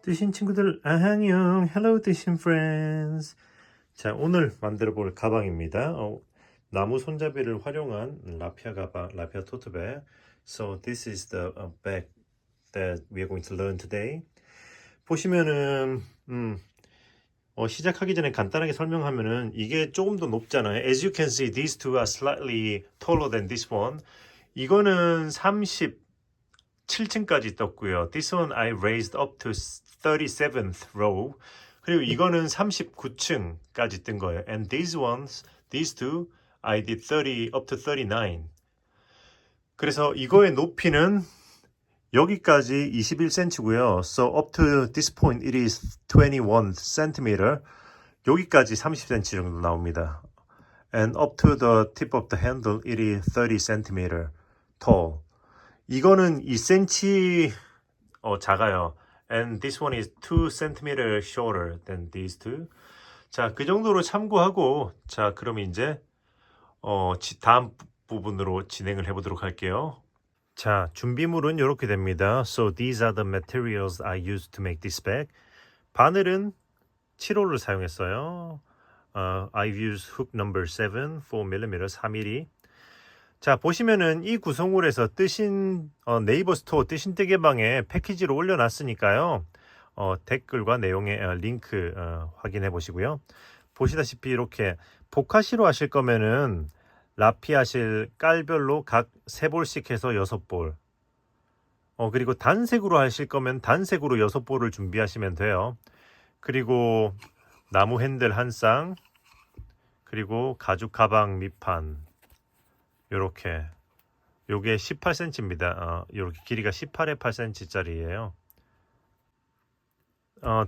뜨신 친구들 안녕. Hello 뜨신 friends. 자, 오늘 만들어 볼 가방입니다. 나무 손잡이를 활용한 라피아 가방, 라피아 토트백. So this is the bag that we are going to learn today. 보시면은 시작하기 전에 간단하게 설명하면은 이게 조금 더 높잖아요. As you can see, these two are slightly taller than this one. 이거는 37층까지 떴고요. This one I raised up to 37th row. 그리고 이거는 39층까지 뜬 거예요. And these two, I did 30 up to 39. 그래서 이거의 높이는 여기까지 21cm고요. So up to this point it is 21 cm. 여기까지 30cm 정도 나옵니다. And up to the tip of the handle it is 30 cm tall. 이거는 2cm 작아요. And this one is 2 cm shorter than these two. 자, 그 정도로 참고하고, 자, 그럼 이제 다음 부분으로 진행을 해보도록 할게요. 자, 준비물은 이렇게 됩니다. So these are the materials I used to make this bag. 바늘은 7호를 사용했어요. I've used hook number 7, 4mm, 4mm. 자, 보시면은 이 구성물에서 뜨신 네이버 스토어 뜨신 뜨개방에 패키지로 올려놨으니까요. 댓글과 내용의 링크 확인해 보시고요. 보시다시피 이렇게 보카시로 하실 거면은 라피아실 깔별로 각 3볼씩 해서 6볼. 그리고 단색으로 하실 거면 단색으로 6볼을 준비하시면 돼요. 그리고 나무 핸들 한 쌍, 그리고 가죽 가방 밑판. 요렇게 요게 18cm입니다. 요렇게 길이가 18에 8cm짜리예요.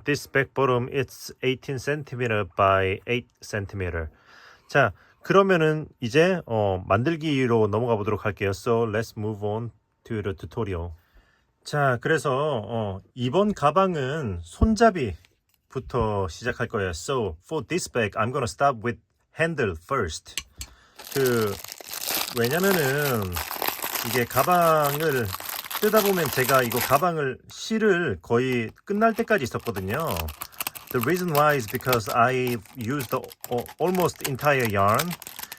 This back bottom is 18 cm by 8 cm. 자, 그러면은 이제 만들기로 넘어가 보도록 할게요. So let's move on to the tutorial. 자, 그래서 이번 가방은 손잡이부터 시작할 거예요. So for this bag, I'm gonna start with handle first. 왜냐면은 이게 가방을 뜨다 보면 제가 이거 가방을 실을 거의 끝날 때까지 있었거든요. The reason why is because I used almost entire yarn.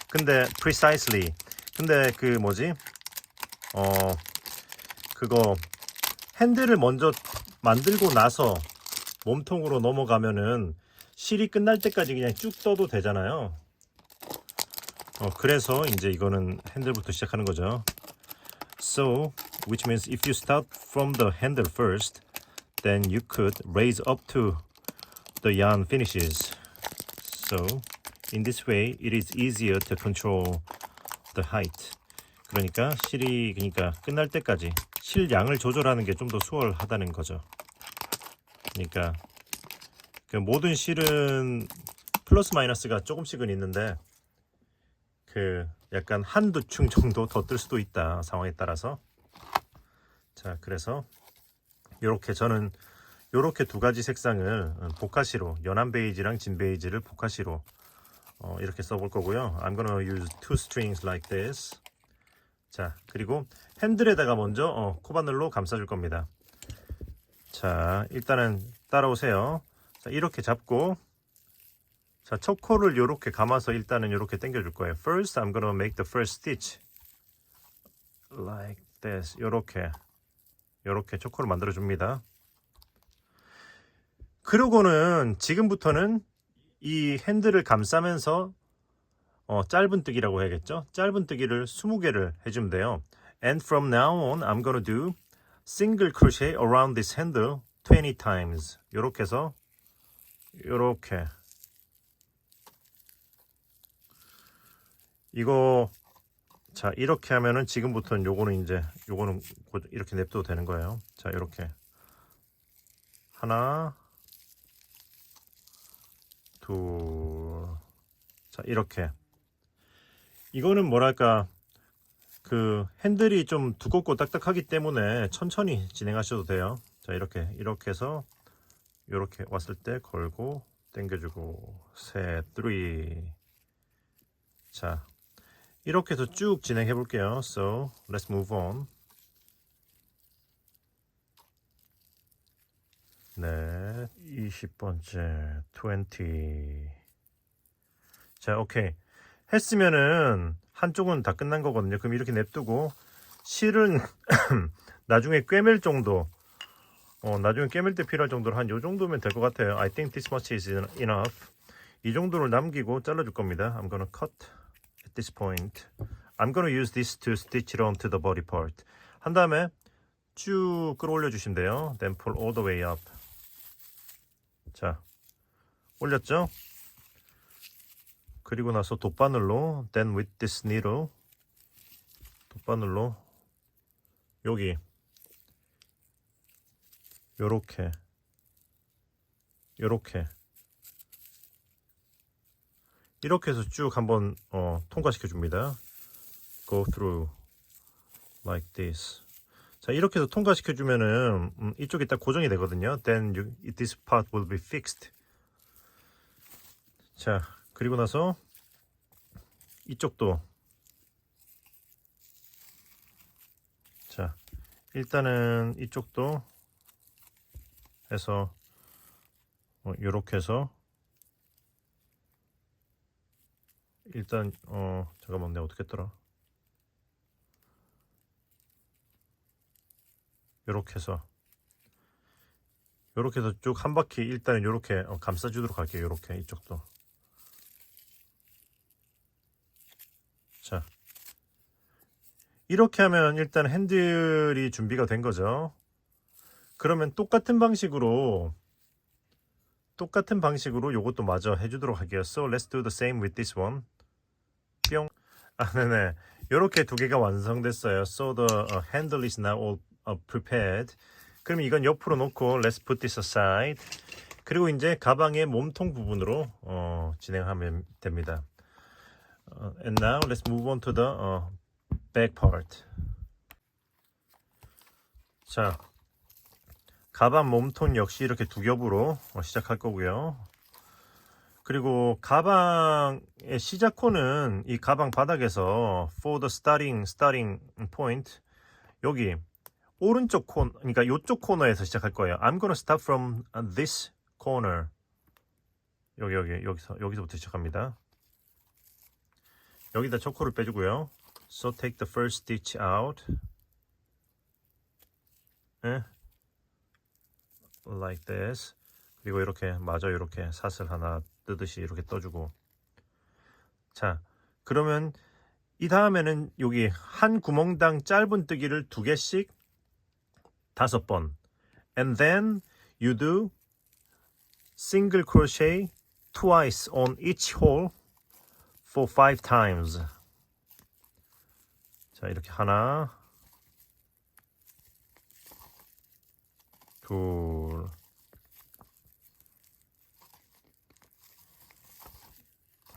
근데 precisely. 근데 그거 핸들을 먼저 만들고 나서 몸통으로 넘어가면은 실이 끝날 때까지 그냥 쭉 떠도 되잖아요. 그래서 이제 이거는 핸들부터 시작하는 거죠. So, which means if you start from the handle first, then you could raise up to the yarn finishes. So, in this way, it is easier to control the height. 그러니까 끝날 때까지 실 양을 조절하는 게 좀 더 수월하다는 거죠. 그러니까 그 모든 실은 플러스 마이너스가 조금씩은 있는데 약간 한두 층 정도 더 뜰 수도 있다, 상황에 따라서. 자, 그래서 저는 요렇게 두 가지 색상을 보카시로, 연한 베이지랑 진 베이지를 보카시로 이렇게 써볼 거고요. I'm gonna use two strings like this. 자, 그리고 핸들에다가 먼저 코바늘로 감싸줄 겁니다. 자, 일단은 따라오세요. 자, 이렇게 잡고, 자, 첫 코를 요렇게 감아서 일단은 요렇게 당겨줄 거예요. First, I'm gonna make the first stitch like this. 요렇게 첫 코를 만들어 줍니다. 그러고는 지금부터는 이 핸들을 감싸면서 짧은 뜨기라고 해야겠죠? 짧은 뜨기를 20개를 해주면 돼요. And from now on, I'm gonna do single crochet around this handle 20 times. 요렇게 해서 요렇게. 이거 자, 이렇게 하면은 지금부터는 요거는 이렇게 냅둬도 되는 거예요. 자, 이렇게 하나, 둘, 자, 이렇게. 이거는 뭐랄까, 핸들이 좀 두껍고 딱딱하기 때문에 천천히 진행하셔도 돼요. 자, 이렇게 해서 이렇게 왔을 때 걸고 당겨주고 셋, 3. 자, 이렇게 해서 쭉 진행해 볼게요. So, let's move on. 네, 20번째 20. 자, 오케이. 했으면은 한쪽은 다 끝난 거거든요. 그럼 이렇게 냅두고 실은 나중에 꿰맬 정도, 나중에 꿰맬 때 필요할 정도로 한 요 정도면 될 것 같아요. I think this much is enough. 이 정도를 남기고 잘라줄 겁니다. I'm gonna cut at this point. I'm gonna use this to stitch it onto the body part. 한 다음에 쭉 끌어올려 주시면 돼요. Then pull all the way up. 자, 올렸죠? 그리고 나서 돗바늘로 then with this needle 돗바늘로 여기 요렇게 이렇게 해서 쭉 한번 통과시켜 줍니다. Go through like this. 자, 이렇게 해서 통과시켜 주면은 이쪽이 딱 고정이 되거든요. Then this part will be fixed. 자, 그리고 나서 이쪽도 자, 일단은 이쪽도 해서 요렇게 해서 일단 잠깐만 내가 어떻게 했더라. 요렇게 해서 쭉 한 바퀴 일단은 요렇게 감싸주도록 할게요. 요렇게 이쪽도. 자, 이렇게 하면 일단 핸들이 준비가 된 거죠. 그러면 똑같은 방식으로 요것도 마저 해주도록 할게요. So let's do the same with this one. 뿅. 네네. 요렇게 두 개가 완성됐어요. So the handle is now all prepared. 그럼 이건 옆으로 놓고 let's put this aside. 그리고 이제 가방의 몸통 부분으로 진행하면 됩니다. And now let's move on to the back part. 자, 가방 몸통 역시 이렇게 두 겹으로 시작할 거고요. 그리고 가방의 시작코는 이 가방 바닥에서 for the starting point 여기 오른쪽 코너, 그러니까 이쪽 코너에서 시작할 거예요. I'm gonna start from this corner. 여기서부터 시작합니다. 여기다 초코를 빼주고요. So take the first stitch out. Like this. 그리고 이렇게 마저 이렇게 사슬 하나 뜨듯이 이렇게 떠주고. 자, 그러면 이 다음에는 여기 한 구멍당 짧은뜨기를 2개씩 5번. And then you do single crochet twice on each hole for 5 times. 자, 이렇게 하나, 둘,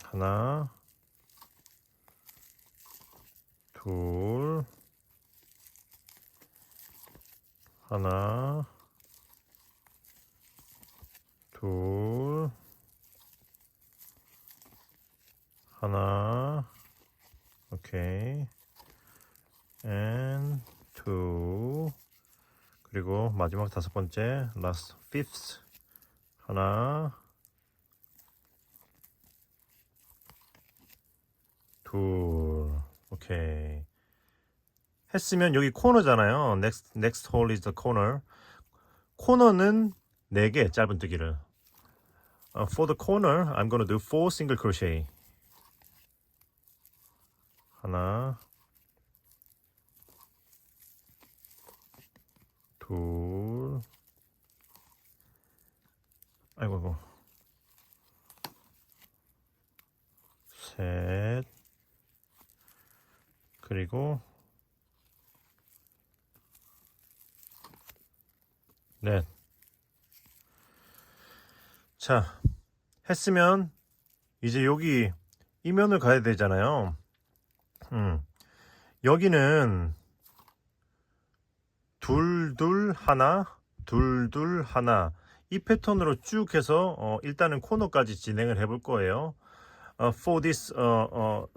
하나, 둘, 하나, 둘, 하나, 오케이, and two, 그리고 마지막 5번째, last fifth, 하나, 둘, 오케이. 했으면 여기 코너잖아요. Next hole is the corner. 코너는 4개 짧은뜨기를. For the corner, I'm gonna do 4 single crochet. 하나, 둘, 아이고, 셋, 그리고 넷. 자, 했으면 이제 여기 이면을 가야 되잖아요. 여기는 둘둘 하나, 둘둘 하나 이 패턴으로 쭉 해서 일단은 코너까지 진행을 해볼 거예요. For this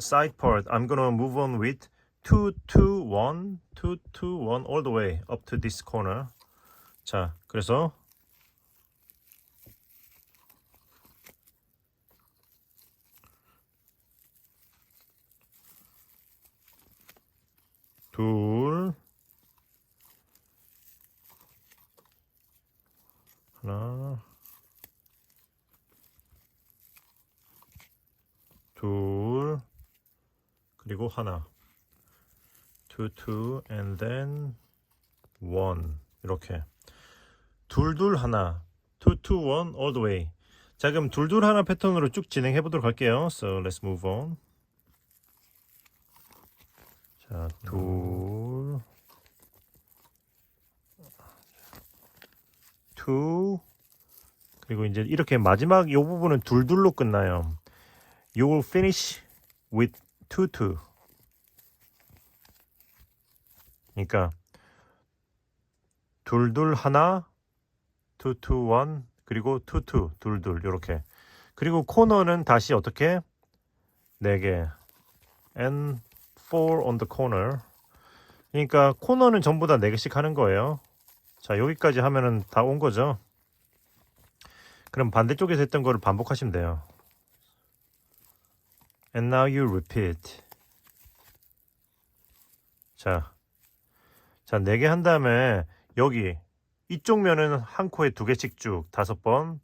side part, I'm gonna move on with 2, 2, 1, 2, 2, 1 all the way up to this corner. 자, 그래서 둘, 하나, 둘, 그리고 하나. two, and then one. 이렇게. 둘, 하나. two, one, all the way. 자, 그럼 둘, 하나 패턴으로 쭉 진행해 보도록 할게요. So, let's move on. 자, 둘, two, 그리고 이제 이렇게 마지막 이 부분은 둘로 끝나요. You will finish with two. 그러니까 둘, 하나, two, one, 그리고 two, 둘 이렇게. 그리고 코너는 다시 어떻게? 4개. And 4 on the corner. 그러니까 코너는 전부 다 4개씩 하는 거예요. 자, 여기까지 하면은 다 온 거죠. 그럼 반대쪽에서 했던 거를 반복하시면 돼요. And now you repeat. 자, 4개 한 다음에 여기 이쪽 면은 한 코에 2개씩 쭉 5번,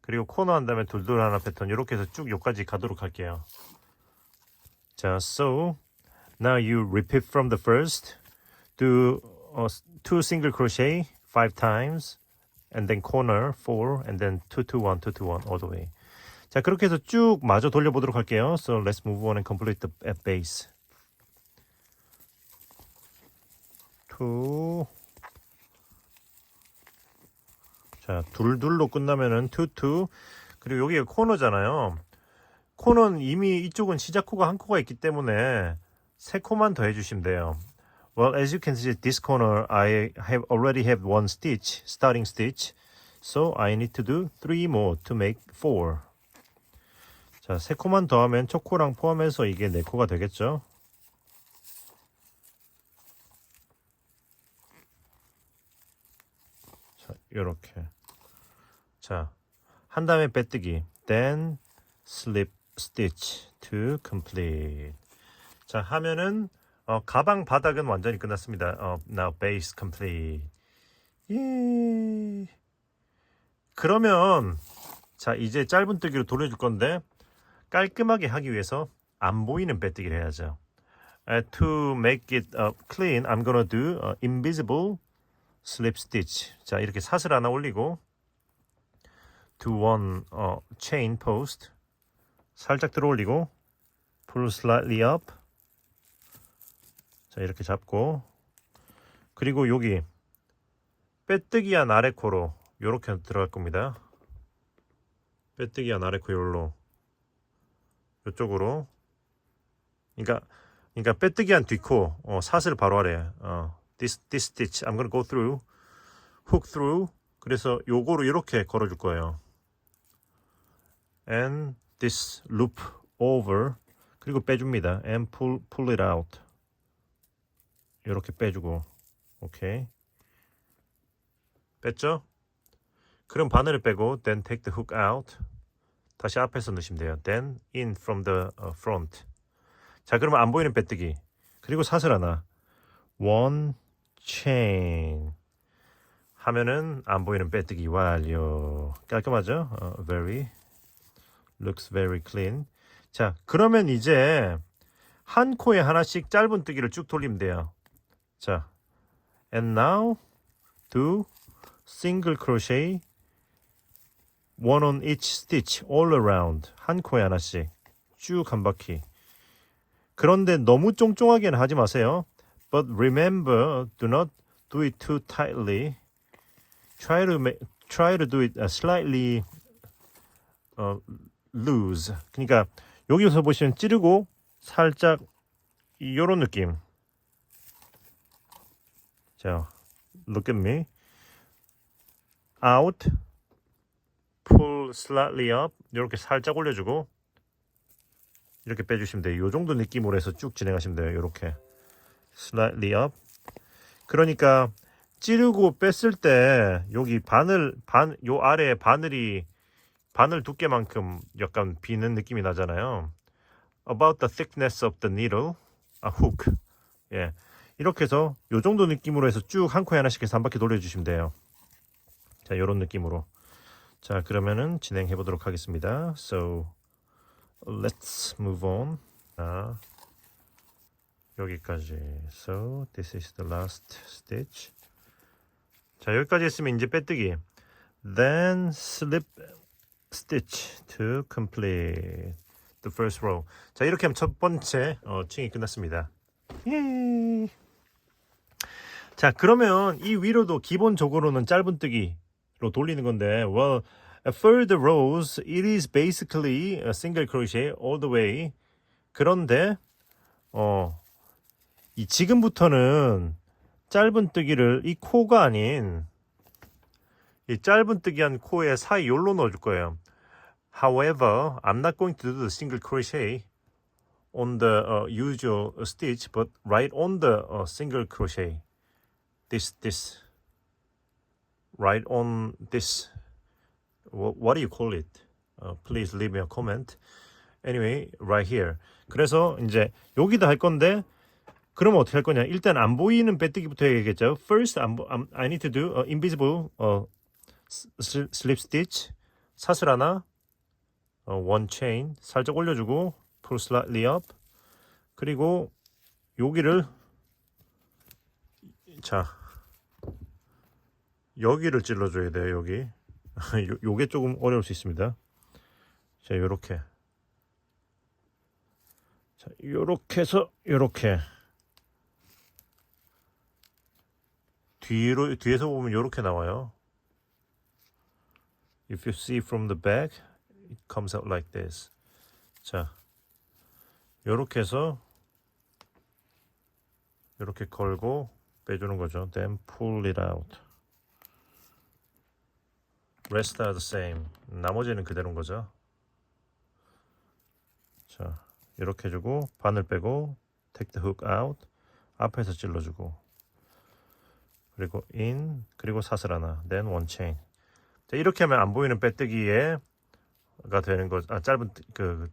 그리고 코너 한 다음에 둘 하나 패턴 이렇게 해서 쭉 여기까지 가도록 할게요. 자, so now you repeat from the first. Do 2 single crochet 5 times, and then corner 4, and then 2, 1, 2, 1 all the way. 자, 그렇게 해서 쭉 마저 돌려보도록 할게요. So let's move on and complete the at base. 2. 자, 둘로 끝나면은 2. 그리고 여기가 코너잖아요. 코너는 이미 이쪽은 시작 코가 한 코가 있기 때문에 3코만 더 해주시면 돼요. Well, as you can see, this corner I have already have 1 stitch, starting stitch. So I need to do 3 more to make 4. 자, 3코만 더 하면 첫 코랑 포함해서 이게 4코가 되겠죠. 자, 요렇게. 자, 한 다음에 빼뜨기. Then slip stitch to complete. 자, 하면은 가방 바닥은 완전히 끝났습니다. Now base complete. 예. 그러면 자, 이제 짧은뜨기로 돌려줄 건데 깔끔하게 하기 위해서 안 보이는 빼뜨기를 해야죠. To make it clean, I'm gonna do invisible slip stitch. 자, 이렇게 사슬 하나 올리고 to one chain post 살짝 들어 올리고 pull slightly up. 자, 이렇게 잡고, 그리고 여기 빼뜨기 한 아래 코로 요렇게 들어갈 겁니다. 빼뜨기 한 아래 코 요로 요쪽으로. 그러니까 빼뜨기 한 뒷코 사슬 바로 아래. This stitch I'm gonna go through, hook through. 그래서 요거로 이렇게 걸어줄 거예요. And this loop over. 그리고 빼줍니다. And pull it out. 이렇게 빼주고. 오케이. 뺐죠? 그럼 바늘을 빼고 then take the hook out. 다시 앞에서 넣으시면 돼요. Then in from the front. 자, 그러면 안 보이는 빼뜨기. 그리고 사슬 하나. One chain. 하면은 안 보이는 빼뜨기 완료. 깔끔하죠? Very. Looks very clean. 자, 그러면 이제 한 코에 하나씩 짧은뜨기를 쭉 돌리면 돼요. 자, and now do single crochet 1 on each stitch all around. 한 코에 하나씩 쭉 한 바퀴. 그런데 너무 쫑쫑하게는 하지 마세요. But remember, do not do it too tightly. Try to do it slightly loose. 그러니까 여기서 보시면 찌르고 살짝 이런 느낌. 자, look at me. Out, pull slightly up. 이렇게 살짝 올려주고 이렇게 빼주시면 돼요. 이 정도 느낌으로 해서 쭉 진행하시면 돼요. 이렇게 slightly up. 그러니까 찌르고 뺐을 때 여기 요 아래에 바늘 두께만큼 약간 비는 느낌이 나잖아요. About the thickness of the needle, hook. 예, 이렇게 해서 요 정도 느낌으로 해서 쭉 한 코에 하나씩 해서 한 바퀴 돌려주시면 돼요. 자, 요런 느낌으로. 자, 그러면은 진행해 보도록 하겠습니다. So, let's move on. 자, 여기까지. So, this is the last stitch. 자, 여기까지 했으면 이제 빼뜨기. Then slip stitch to complete the first row. 자, 이렇게 하면 첫 번째 층이 끝났습니다. 예. 자, 그러면 이 위로도 기본적으로는 짧은뜨기로 돌리는 건데, well, for the rows, it is basically a single crochet all the way. 그런데 이 지금부터는 짧은뜨기를 이 코가 아닌 이 짧은뜨기한 코의 사이 요로 넣어줄 거예요. However, I'm not going to do the single crochet on the usual stitch, but right on the single crochet. This. Right on this. What do you call it? Please leave me a comment. Anyway, right here. 그래서 이제 여기다 할 건데, 그러면 어떻게 할 거냐? 일단 안 보이는 빼뜨기부터 해야겠죠. First, I need to do invisible slip stitch. 사슬 하나, one chain 살짝 올려주고, pull slightly up. 그리고 여기를 자 여기를 찔러줘야 돼요. 여기 요게 조금 어려울 수 있습니다. 자, 요렇게. 자, 요렇게 해서 요렇게 뒤에서 보면 요렇게 나와요. If you see from the back, it comes out like this. 자, 요렇게 해서 요렇게 걸고 빼주는 거죠. Then pull it out. Rest are the same. 나머지는 그대로인 거죠. 자, 이렇게 해주고 바늘 빼고 take the hook out. 앞에서 찔러주고 그리고 in 그리고 사슬 하나. Then one chain. 자, 이렇게 하면 안 보이는 빼뜨기가 되는 거, 짧은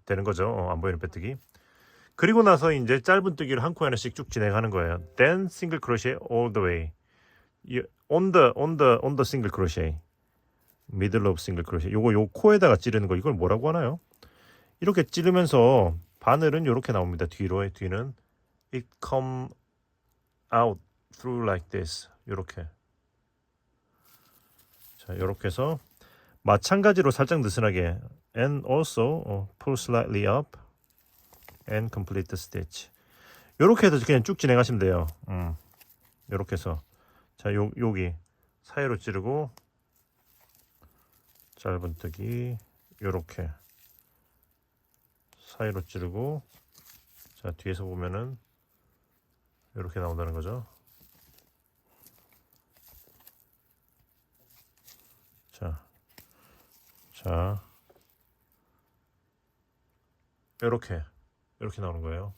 되는 거죠. 안 보이는 빼뜨기. 그리고 나서 이제 짧은뜨기를 한 코 하나씩 쭉 진행하는 거예요. Then single crochet all the way. On the single crochet. Middle of single crochet. 요거 요 코에다가 찌르는 거, 이걸 뭐라고 하나요? 이렇게 찌르면서 바늘은 요렇게 나옵니다. 뒤는 it come out through like this. 요렇게. 자, 요렇게 해서 마찬가지로 살짝 느슨하게 and also pull slightly up and complete the stitch. 요렇게 해서 그냥 쭉 진행하시면 돼요. 요렇게 해서 자, 여기 사이로 찌르고 짧은뜨기 요렇게 사이로 찌르고 자, 뒤에서 보면은 요렇게 나온다는 거죠. 자, 요렇게 나오는 거예요.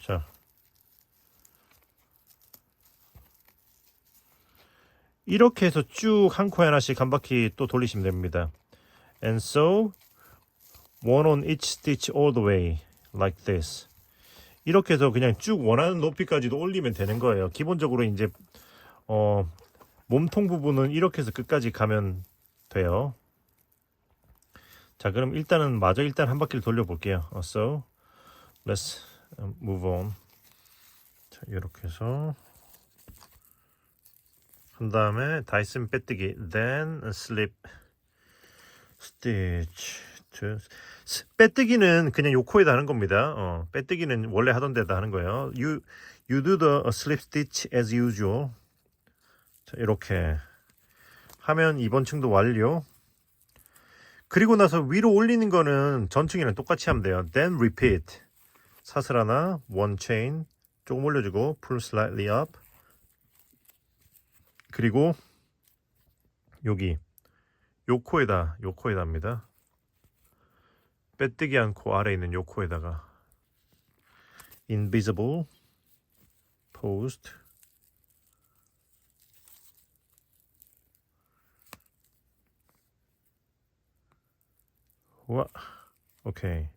자, 이렇게 해서 쭉 한 코에 하나씩 한 바퀴 또 돌리시면 됩니다. And so one on each stitch all the way like this. 이렇게 해서 그냥 쭉 원하는 높이까지도 올리면 되는 거예요. 기본적으로 이제 몸통 부분은 이렇게 해서 끝까지 가면 돼요. 자, 그럼 일단 한 바퀴를 돌려볼게요. So let's move on. 자, 이렇게 해서 한 다음에 다이슨 빼뜨기. Then slip stitch to. 빼뜨기는 그냥 요 코에다 하는 겁니다. 빼뜨기는 원래 하던 데다 하는 거예요. You do the slip stitch as usual. 자, 이렇게 하면 이번 층도 완료. 그리고 나서 위로 올리는 거는 전 층이랑 똑같이 하면 돼요. Then repeat. 사슬 하나, one chain 조금 올려주고 pull slightly up. 그리고 여기 요 코에다 합니다. 빼뜨기 한 코 아래에 있는 요 코에다가 invisible post. 와, 오케이.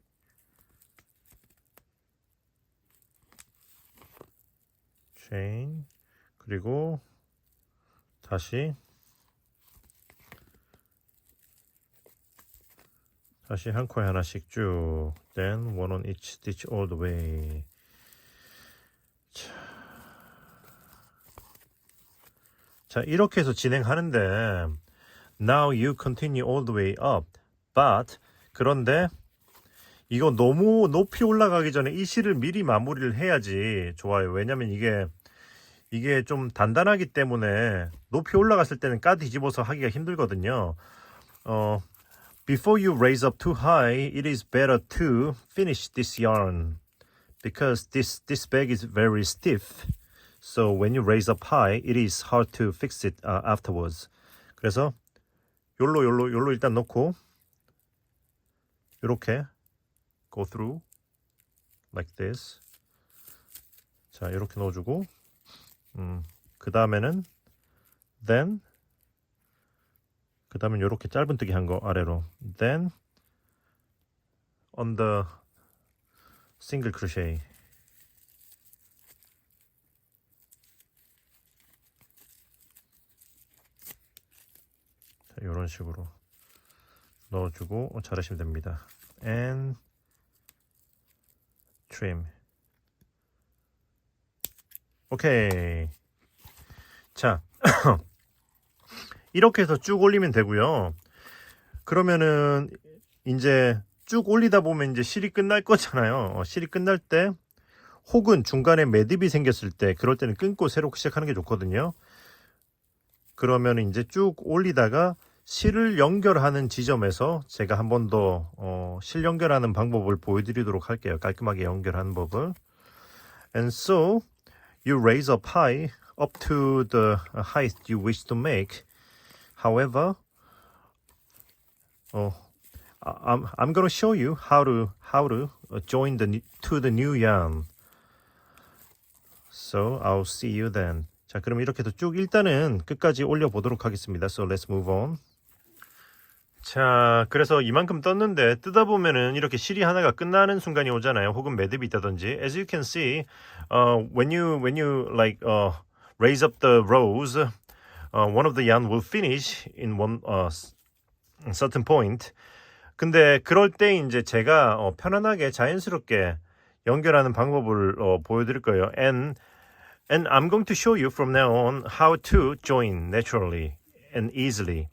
chain 그리고 다시 한 코에 하나씩 쭉 then one on each stitch all the way. 자 이렇게 해서 진행하는데 now you continue all the way up but 그런데 이거 너무 높이 올라가기 전에 이 실을 미리 마무리를 해야지 좋아요. 왜냐면 이게 좀 단단하기 때문에 높이 올라갔을 때는 까 뒤집어서 하기가 힘들거든요. Before you raise up too high, it is better to finish this yarn because this bag is very stiff. So when you raise up high, it is hard to fix it afterwards. 그래서 요로 일단 넣고 이렇게 go through like this. 자 이렇게 넣어주고 그 다음에는 then 그 다음에 이렇게 짧은뜨기 한 거 아래로 then on the single crochet 자, 이런 식으로 넣어주고 잘하시면 됩니다. and trim 오케이. 자 이렇게 해서 쭉 올리면 되고요. 그러면은 이제 쭉 올리다 보면 이제 실이 끝날 거잖아요. 실이 끝날 때 혹은 중간에 매듭이 생겼을 때 그럴 때는 끊고 새로 시작하는 게 좋거든요. 그러면 이제 쭉 올리다가 실을 연결하는 지점에서 제가 한 번 더 실 연결하는 방법을 보여드리도록 할게요. 깔끔하게 연결하는 법을. And so you raise up high up to the height you wish to make. However, I'm going to show you how to join to the new yarn. So I'll see you then. 자, 그럼 이렇게 해서 쭉 일단은 끝까지 올려 보도록 하겠습니다. So let's move on. 자, 그래서 이만큼 떴는데 뜯어 보면은 이렇게 실이 하나가 끝나는 순간이 오잖아요. 혹은 매듭이 있다든지. As you can see, when you like raise up the rows. One of the yarn will finish in one certain point. 근데 그럴 때 이제 제가 편안하게 자연스럽게 연결하는 방법을 보여드릴 거예요. And I'm going to show you from now on how to join naturally and easily.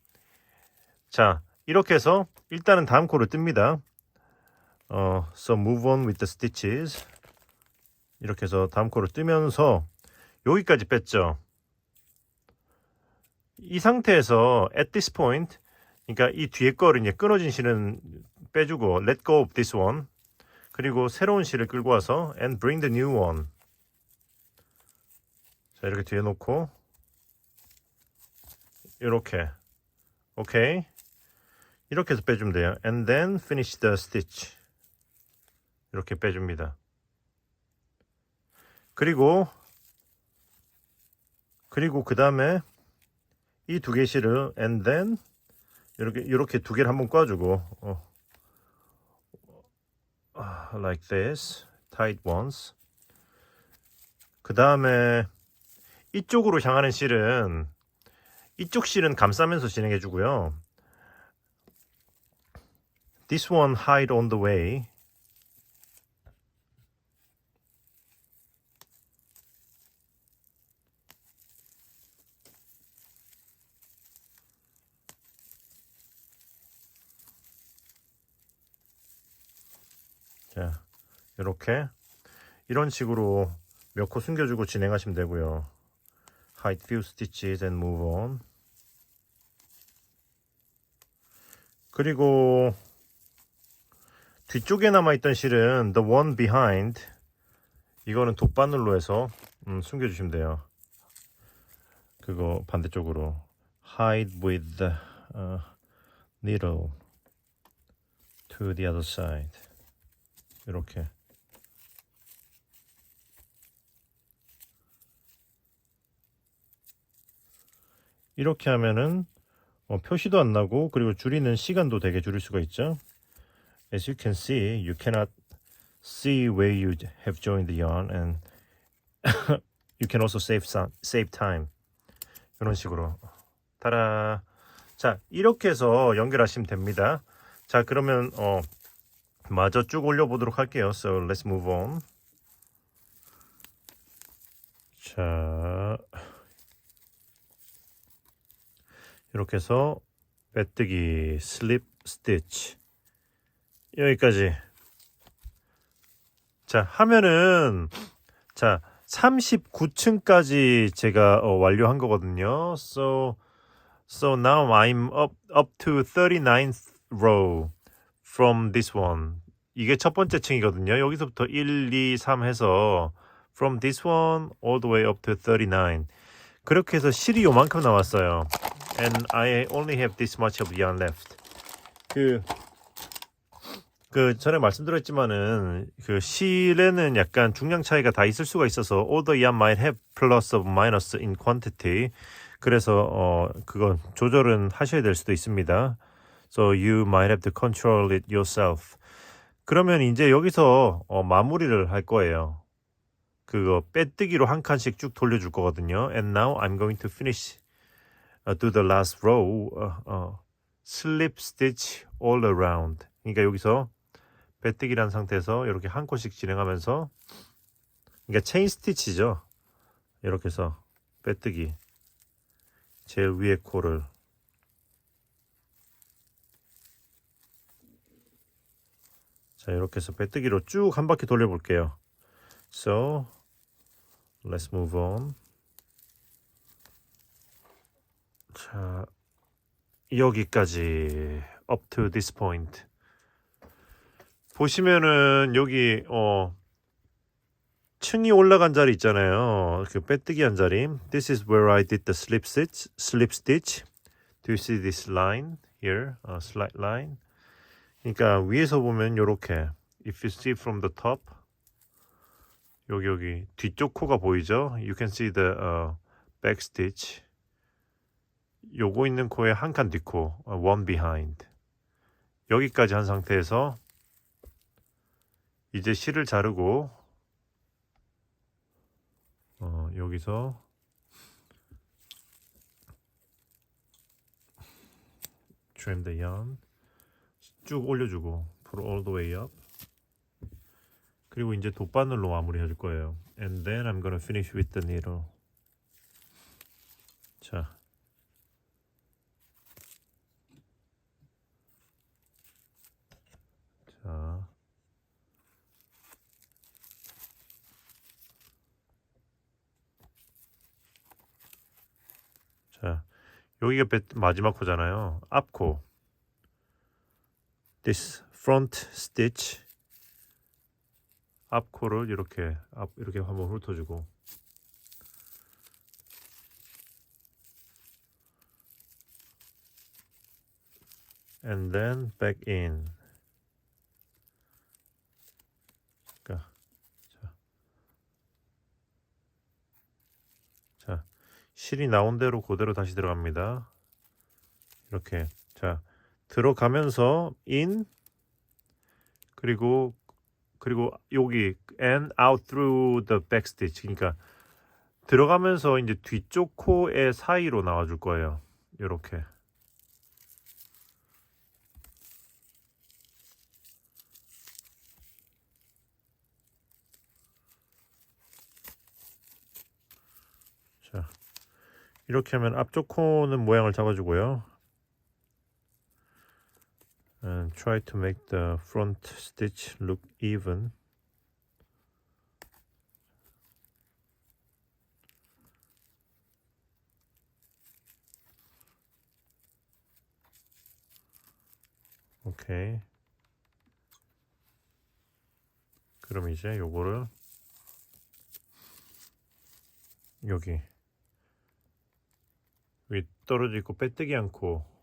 자, 이렇게 해서 일단은 다음 코를 뜹니다. So move on with the stitches. 이렇게 해서 다음 코를 뜨면서 여기까지 뺐죠. 이 상태에서 at this point, 그러니까 이 뒤에 거를 이제 끊어진 실은 빼주고 let go of this one. 그리고 새로운 실을 끌고 와서 and bring the new one. 자, 이렇게 뒤에 놓고 이렇게 오케이. 이렇게 해서 빼주면 돼요. And then finish the stitch. 이렇게 빼줍니다. 그리고 그 다음에 이 두 개 실을 and then 이렇게 두 개를 한번 꽈주고 like this tight ones. 그 다음에 이쪽으로 향하는 실은 이쪽 실은 감싸면서 진행해 주고요. This one hide on the way. 자, 이렇게 이런 식으로 몇 코 숨겨주고 진행하시면 되고요. Hide few stitches and move on. 그리고 뒤쪽에 남아있던 실은 the one behind 이거는 돗바늘로 해서 숨겨주시면 돼요. 그거 반대쪽으로 hide with the needle to the other side. 이렇게 하면은 표시도 안 나고 그리고 줄이는 시간도 되게 줄일 수가 있죠. As you can see, you cannot see where you have joined the yarn and you can also save time. 이런 식으로. 타라. 자, 이렇게 해서 연결하시면 됩니다. 자, 그러면 마저 쭉 올려보도록 할게요. So let's move on. 자, 이렇게 해서 빼뜨기, slip stitch 여기까지. 자, 하면은 자 39층까지 제가 완료한 거거든요. So now I'm up to 39th row from this one. 이게 첫 번째 층이거든요. 여기서부터 1, 2, 3 해서 from this one all the way up to 39. 그렇게 해서 실이 요만큼 남았어요. And I only have this much of yarn left. 그 전에 말씀드렸지만은 그 실에는 약간 중량 차이가 다 있을 수가 있어서 all the yarn might have plus or minus in quantity. 그래서 그건 조절은 하셔야 될 수도 있습니다. So you might have to control it yourself. 그러면 이제 여기서 마무리를 할 거예요. 그거 빼뜨기로 한 칸씩 쭉 돌려줄 거거든요. And now I'm going to finish do the last row slip stitch all around. 그러니까 여기서 빼뜨기란 상태에서 이렇게 한 코씩 진행하면서 그러니까 체인 스티치죠. 이렇게 해서 빼뜨기 제일 위에 코를 자 이렇게 해서 빼뜨기로 쭉 한 바퀴 돌려볼게요. So let's move on. 자 여기까지 up to this point. 보시면은 여기 층이 올라간 자리 있잖아요. 그 빼뜨기 한 자리. This is where I did the slip stitch. Do you see this line here? Slight line. 그러니까 위에서 보면 요렇게 if you see from the top 여기 뒤쪽 코가 보이죠? You can see the back stitch. 요거 있는 코에 한 칸 뒷코 one behind. 여기까지 한 상태에서 이제 실을 자르고 여기서 trim the yarn 쭉 올려주고 pull all the way up. 그리고 이제 돗바늘로 마무리 해줄 거예요. And then I'm gonna finish with the needle. 자 여기가 마지막 코잖아요. 앞코. This front stitch. 앞코를 이렇게 한번 훑어주고. And then back in. 자, 실이 나온 대로 그대로 다시 들어갑니다. 이렇게. 자, 들어가면서 in 그리고 여기 and out through the back stitch. 그러니까 들어가면서 이제 뒤쪽 코의 사이로 나와 줄 거예요. 이렇게. 자, 이렇게 하면 앞쪽 코는 모양을 잡아주고요. And try to make the front stitch look even. 오케이. 그럼 이제 요거를 여기 위 떨어져 있고 빼뜨기 않고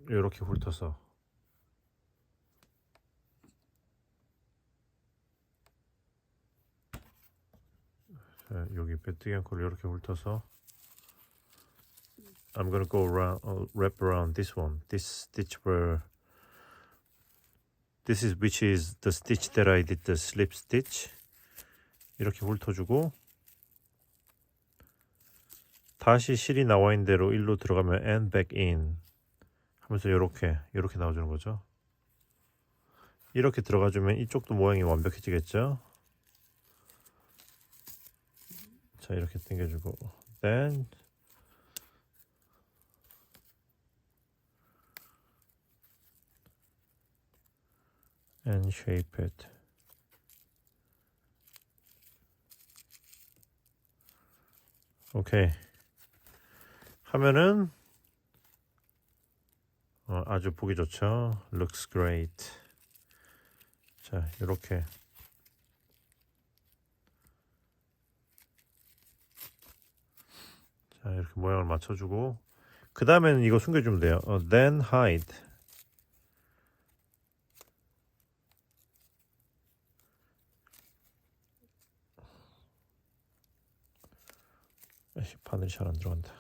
이렇게 훑어서 자, 여기 빼뜨기 않고 이렇게 훑어서 I'm gonna go around wrap around this one. This stitch where This is which is the stitch that I did the slip stitch. 이렇게 훑어주고 다시 실이 나와 있는 대로 일로 들어가면 and back in 하면서 이렇게 나와주는 거죠. 이렇게 들어가주면 이쪽도 모양이 완벽해지겠죠. 자, 이렇게 당겨주고 then and shape it. 오케이. 하면은 아주 보기 좋죠. Looks great. 자, 이렇게 자, 이렇게 모양을 맞춰주고 그 다음에는 이거 숨겨주면 돼요. Then hide. 바늘이 잘 안 들어간다.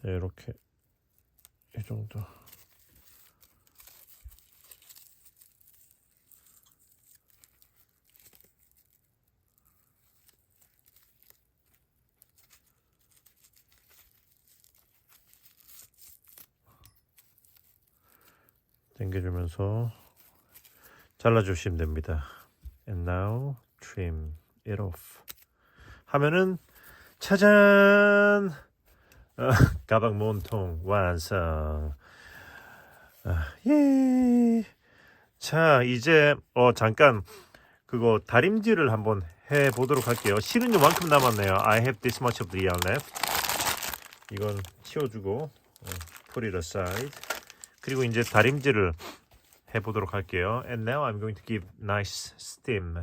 자, 이렇게 이 정도. 당겨주면서 잘라주시면 됩니다. And now trim it off. 하면은 짜잔! 가방 몸통 완성. 예. 자, 이제 잠깐 그거 다림질을 한번 해 보도록 할게요. 실은 요만큼 남았네요. I have this much of the yarn left. 이건 치워주고 put it aside. 그리고 이제 다림질을 해 보도록 할게요. And now I'm going to give nice steam.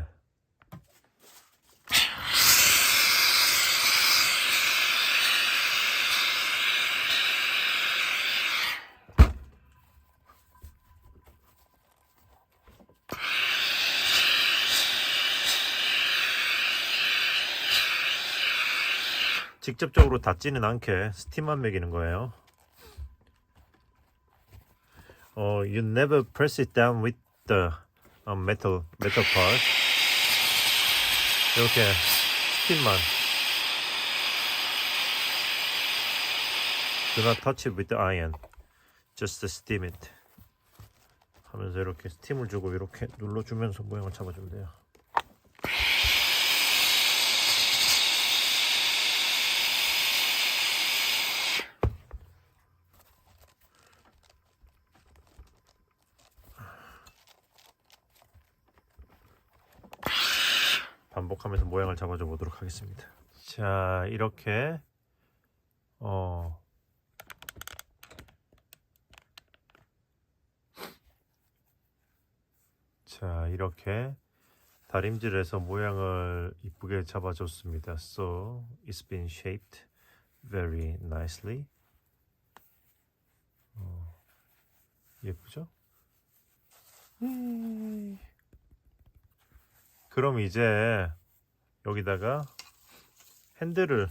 직접적으로 닿지는 않게 스팀만 먹이는 거예요. You never press it down with the metal part. 이렇게 스팀만. Do not touch it with the iron. Just steam it. 하면서 이렇게 스팀을 주고 이렇게 눌러주면서 모양을 잡아주면 돼요. 반복하면서 모양을 잡아줘 보도록 하겠습니다. 자, 이렇게 자, 이렇게 다림질해서 모양을 이쁘게 잡아줬습니다. So it's been shaped very nicely. 예쁘죠? 그럼 이제 여기다가 핸들을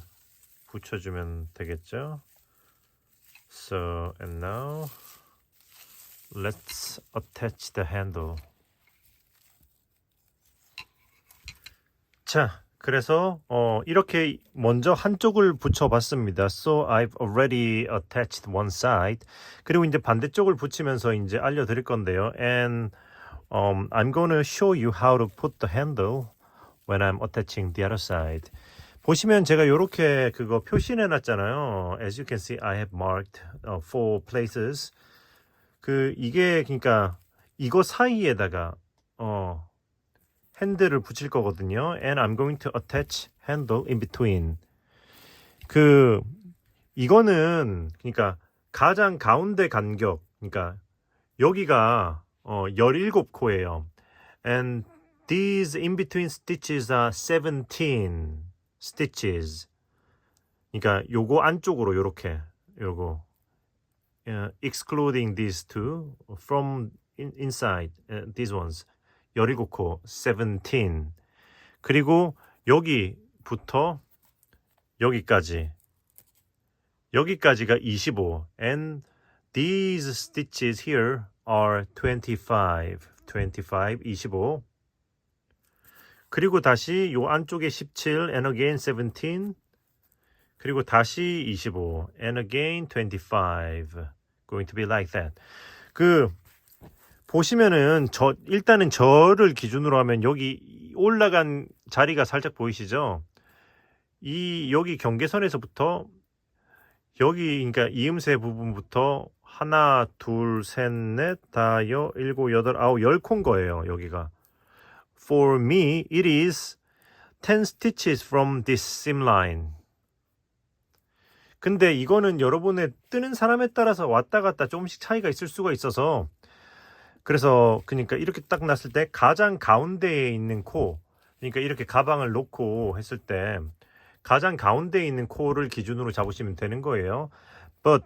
붙여주면 되겠죠? So and now let's attach the handle. 자, 그래서 이렇게 먼저 한쪽을 붙여봤습니다. So I've already attached one side. 그리고 이제 반대쪽을 붙이면서 이제 알려드릴 건데요. And I'm going to show you how to put the handle when I'm attaching the other side. 보시면 제가 이렇게 그거 표시해 놨잖아요. As you can see, I have marked 4 places. 이게 그러니까 이거 사이에다가 핸들을 붙일 거거든요. And I'm going to attach handle in between. 이거는 그러니까 가장 가운데 간격, 그러니까 여기가 17코예요. And these in between stitches are 17 stitches. 그러니까 요거 안쪽으로 요렇게 요거 excluding these two from inside these ones 17코 17. 그리고 여기부터 여기까지가 25. And these stitches here are 25. 25. 그리고 다시 요 안쪽에 17 and again 17. 그리고 다시 25 and again 25. Going to be like that. 그 보시면은 일단은 저를 기준으로 하면 여기 올라간 자리가 살짝 보이시죠? 여기 경계선에서부터 여기 그러니까 이음새 부분부터 하나, 둘, 셋, 넷, 다섯, 일곱, 여덟, 아홉, 10코인 거예요. 여기가. For me, it is 10 stitches from this seam line. 근데 이거는 여러분의 뜨는 사람에 따라서 왔다 갔다 조금씩 차이가 있을 수가 있어서 그래서 그러니까 이렇게 딱 놨을 때 가장 가운데에 있는 코, 그러니까 이렇게 가방을 놓고 했을 때 가장 가운데에 있는 코를 기준으로 잡으시면 되는 거예요. But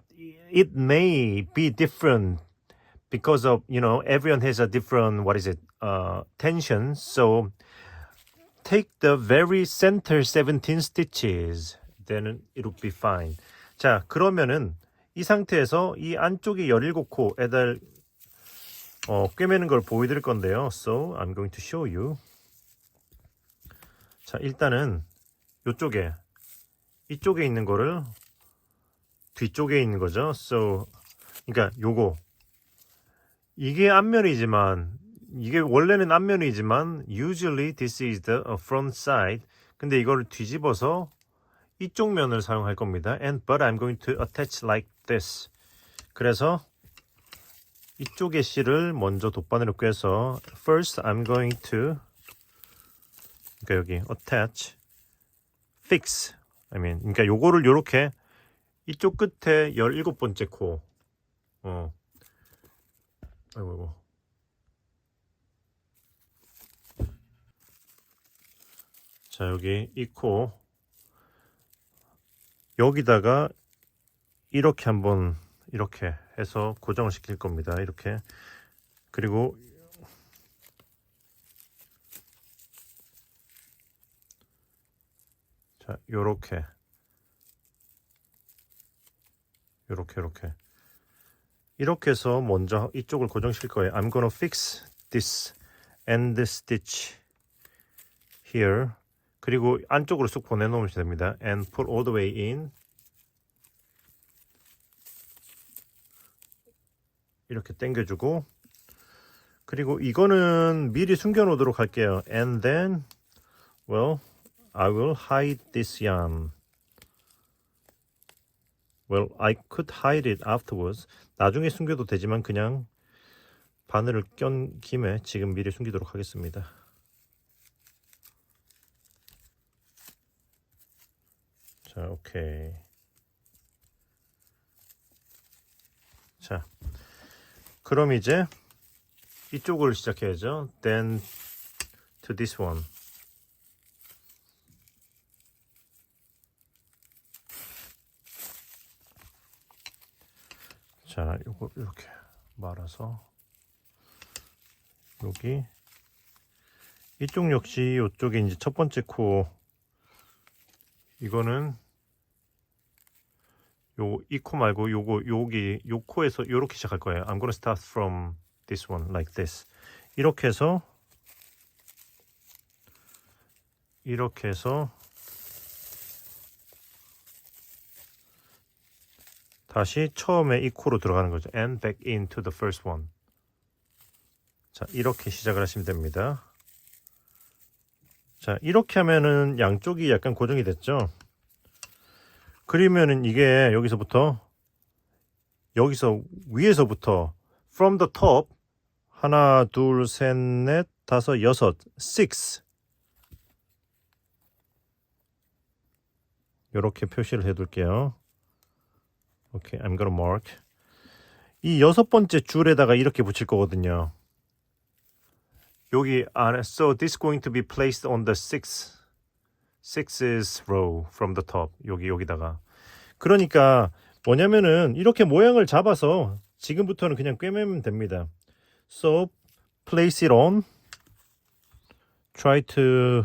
it may be different because of, everyone has a different, tension. So take the very center 17 stitches. Then it will be fine. 자, 그러면은 이 상태에서 이 안쪽에 17코에다 꿰매는 걸 보여드릴 건데요. So I'm going to show you. 자, 일단은 이쪽에 있는 거를 뒤쪽에 있는 거죠. So 그러니까 이게 앞면이지만 이게 원래는 앞면이지만 usually this is the front side. 근데 이거를 뒤집어서 이쪽 면을 사용할 겁니다. But I'm going to attach like this. 그래서 이쪽의 실을 먼저 돗바늘로 꿰서 first I'm going to 그러니까 여기 attach, fix. 그러니까 요거를 요렇게 이쪽 끝에 17번째 코. 아이고. 자, 여기 이 코 여기다가 이렇게 한번 이렇게 해서 고정을 시킬 겁니다. 이렇게. 그리고 자, 요렇게 이렇게 해서 먼저 이쪽을 고정시킬 거예요. I'm gonna fix this end stitch here. 그리고 안쪽으로 쑥 보내놓으면 됩니다. And pull all the way in. 이렇게 당겨주고 그리고 이거는 미리 숨겨놓도록 할게요. And then, well, I will hide this yarn. Well, I could hide it afterwards. 나중에 숨겨도 되지만 그냥 바늘을 껴 김에 지금 미리 숨기도록 하겠습니다. 자, 오케이. 자, 그럼 이제 이쪽을 시작해야죠. Then to this one. 자, 요거 이렇게 말아서 여기 이쪽 역시 이쪽에 이제 첫 번째 코 이거는 이 코 말고 여기 요 코에서 요렇게 시작할 거예요. I'm gonna start from this one like this. 이렇게 해서 다시 처음에 이 코로 들어가는 거죠. And back into the first one. 자, 이렇게 시작을 하시면 됩니다. 자, 이렇게 하면은 양쪽이 약간 고정이 됐죠. 그러면은 이게 여기서 위에서부터 from the top 하나, 둘, 셋, 넷, 다섯, 여섯, six 이렇게 표시를 해둘게요. 오케이, I'm gonna mark. 이 6번째 줄에다가 이렇게 붙일 거거든요. 여기 안에 so this is going to be placed on the sixth row from the top. 여기다가. 그러니까 뭐냐면은 이렇게 모양을 잡아서 지금부터는 그냥 꿰매면 됩니다. So place it on. Try to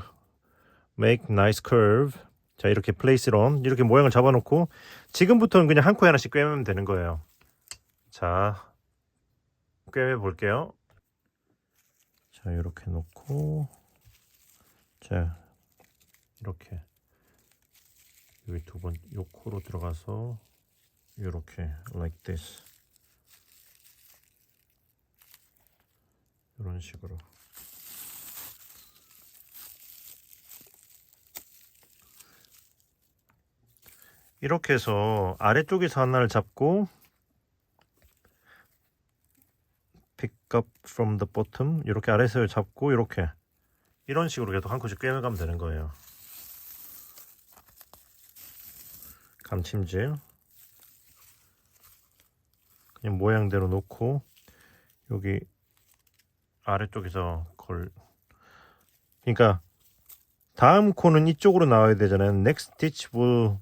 make nice curve. 자, 이렇게 place it on. 이렇게 모양을 잡아놓고 지금부터는 그냥 한 코에 하나씩 꿰매면 되는 거예요. 자, 꿰매 볼게요. 자, 이렇게 놓고, 자, 이렇게 여기 두 번 요 코로 들어가서 이렇게 like this 이런 식으로. 이렇게 해서 아래쪽에서 하나를 잡고 pick up from the bottom 이렇게 아래에서 잡고 이렇게 이런 식으로 계속 한 코씩 꿰매가면 되는 거예요. 감침질 그냥 모양대로 놓고 여기 아래쪽에서 그러니까 다음 코는 이쪽으로 나와야 되잖아요. Next stitch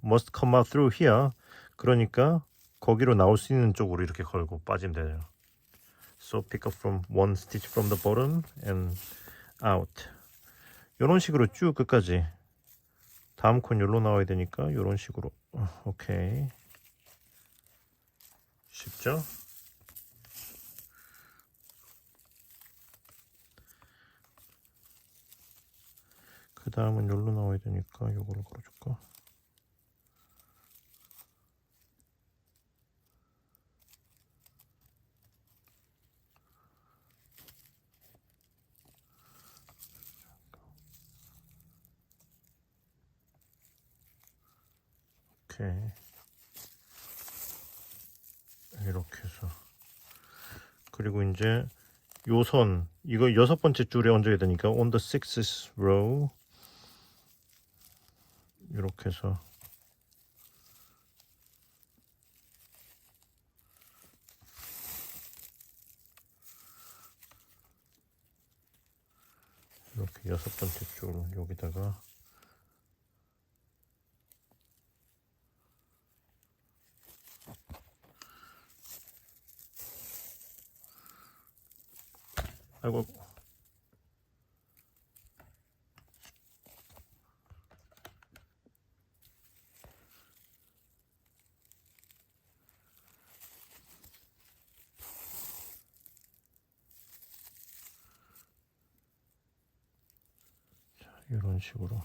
must come out through here. 그러니까 거기로 나올 수 있는 쪽으로 이렇게 걸고 빠지면 되죠. So pick up from one stitch from the bottom and out. 이런 식으로 쭉 끝까지. 다음 콘 여기로 나와야 되니까 이런 식으로. 오케이. 쉽죠? 그 다음은 여기로 나와야 되니까 이거를 걸어줄까? 오케이. 이렇게 해서 그리고 이제 요 선 이거 6번째 줄에 얹어야 되니까 on the 6th row 이렇게 해서 이렇게 6번째 줄 여기다가 아이고 자, 이런 식으로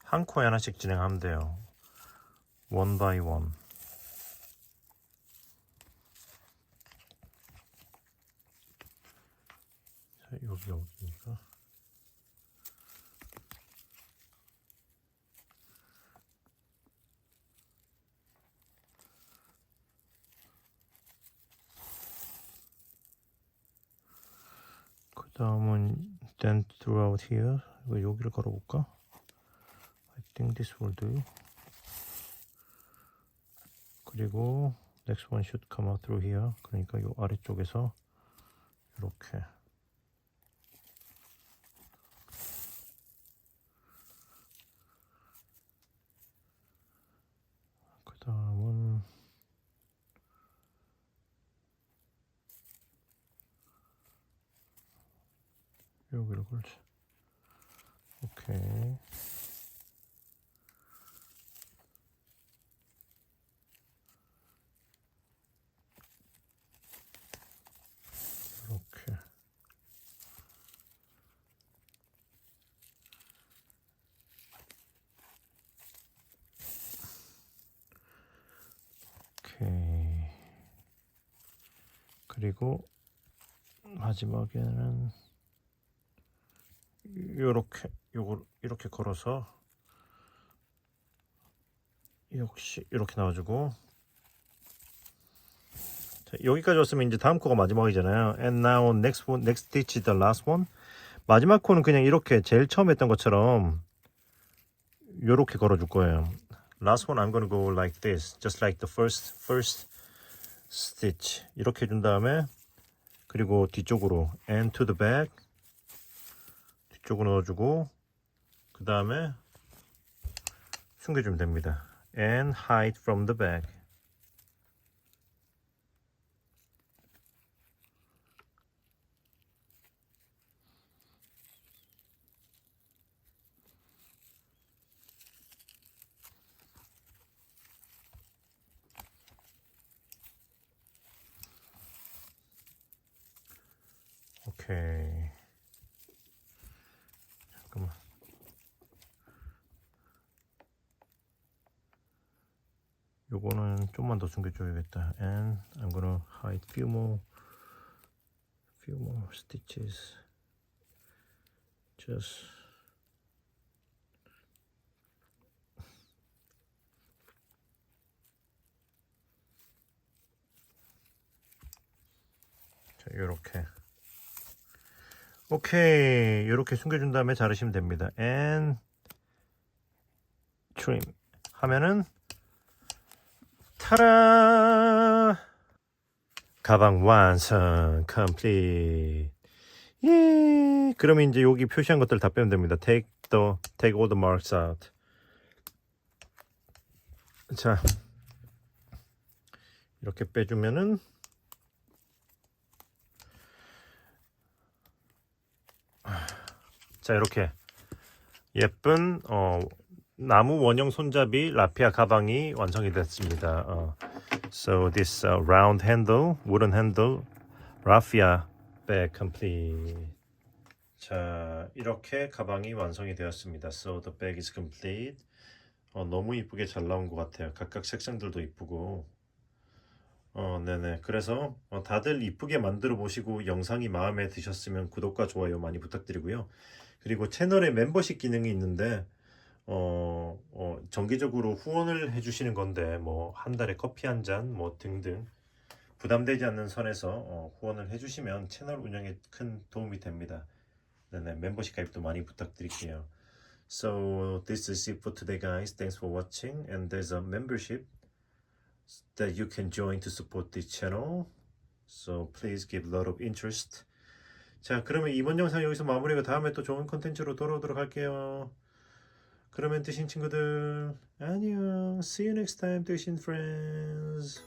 한 코에 하나씩 진행하면 돼요. one by one. 자, 여기 어디니까? 그 다음은 then throughout here. 이거 여기를 걸어볼까? I think this will do. 그리고 next one should come out through here. 그러니까 요 아래쪽에서 이렇게 그 다음은 여기를 걸지. 오케이. 이렇게. 오케이. 그리고 마지막에는 요렇게 요걸 이렇게 걸어서 역시 이렇게 나와주고 자, 여기까지 왔으면 이제 다음 코가 마지막이잖아요. And now next stitch is the last one. 마지막 코는 그냥 이렇게 제일 처음 했던 것처럼 요렇게 걸어줄 거예요. Last one I'm gonna go like this, just like the first stitch. 이렇게 해준 다음에 그리고 뒤쪽으로 and to the back 뒤쪽으로 넣어주고 그 다음에 숨겨주면 됩니다. And hide from the back. 오케이. 잠깐만. 요거는 좀만 더 숨겨줘야겠다. And I'm gonna hide few more stitches. Just 자, 요렇게. 오케이. 요렇게 숨겨준 다음에 자르시면 됩니다. And trim 하면은 타라! 가방 완성, complete. 예. 그러면 이제 여기 표시한 것들 다 빼면 됩니다. Take all the marks out. 자, 이렇게 빼주면은 자, 이렇게 예쁜 나무 원형 손잡이 라피아 가방이 완성이 됐습니다. So this round handle, wooden handle, raffia bag complete. 자, 이렇게 가방이 완성이 되었습니다. So the bag is complete. 너무 이쁘게 잘 나온 것 같아요. 각각 색상들도 이쁘고. 네네. 그래서 다들 이쁘게 만들어 보시고 영상이 마음에 드셨으면 구독과 좋아요 많이 부탁드리고요. 그리고 채널에 멤버십 기능이 있는데 정기적으로 후원을 해주시는 건데 뭐 한 달에 커피 한 잔 뭐 등등 부담되지 않는 선에서 후원을 해주시면 채널 운영에 큰 도움이 됩니다. 네네. 멤버십 가입도 많이 부탁드릴게요. So this is it for today, guys. Thanks for watching. And there's a membership that you can join to support this channel. So please give a lot of interest. 자, 그러면 이번 영상 여기서 마무리하고 다음에 또 좋은 컨텐츠로 돌아오도록 할게요. 그러면 뜨신 친구들 안녕. See you next time, 뜨신 friends.